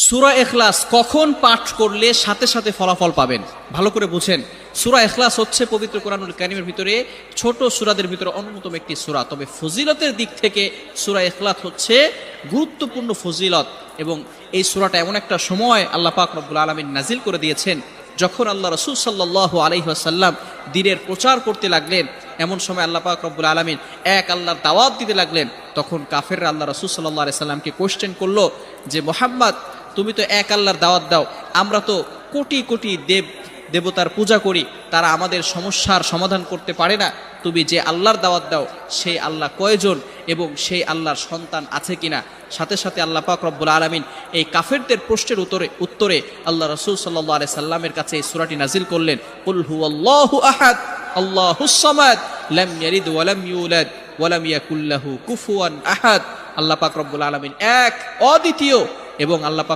সূরা ইখলাস কখন পাঠ করলে সাথে সাথে ফলাফল পাবেন, ভালো করে বুঝেন। সূরা ইখলাস হচ্ছে পবিত্র কোরআনুল কারীমের ভিতরে ছোট সূরাদের ভিতরে অন্যতম একটি সূরা। তবে ফজিলতের দিক থেকে সূরা ইখলাস হচ্ছে গুরুত্বপূর্ণ ফজিলত, এবং এই সূরাটা এমন একটা সময় আল্লাহ পাক রব্বুল আলামিন নাজিল করে দিয়েছেন যখন আল্লাহ রাসূল সাল্লাল্লাহু আলাইহি ওয়াসাল্লাম দ্বীনের প্রচার করতে লাগলেন। এমন সময় আল্লাহ পাক রব্বুল আলামিন এক আল্লাহর দাওয়াত দিতে লাগলেন। তখন কাফেররা আল্লাহ রাসূল সাল্লাল্লাহু আলাইহি সাল্লামকে কোশ্চেন করলো যে মুহাম্মদ, তুমি তো এক আল্লাহর দাওয়াত দাও, আমরা তো কোটি কোটি দেবতার পূজা করি, তারা আমাদের সমস্যার সমাধান করতে পারে না। তুমি যে আল্লাহর দাওয়াত দাও সেই আল্লাহ কয়জন এবং সেই আল্লাহর সন্তান আছে কিনা? সাথে সাথে আল্লাহ পাক রব্বুল আলামিন এই কাফেরদের প্রশ্নের উত্তরে আল্লাহ রাসূল সাল্লাল্লাহু আলাইহি সাল্লামের কাছে এই সূরাটি নাজিল করলেন, কুল হুয়াল্লাহু আহাদ আল্লাহুস সামাদ লাম ইয়ালিদ ওয়া লাম ইউলাদ ওয়া লাম ইয়াকুল লাহু কুফুয়ান আহাদ। আল্লাহ পাক রব্বুল আলামিন এক, অদ্বিতীয়, এবং আল্লাহ পাক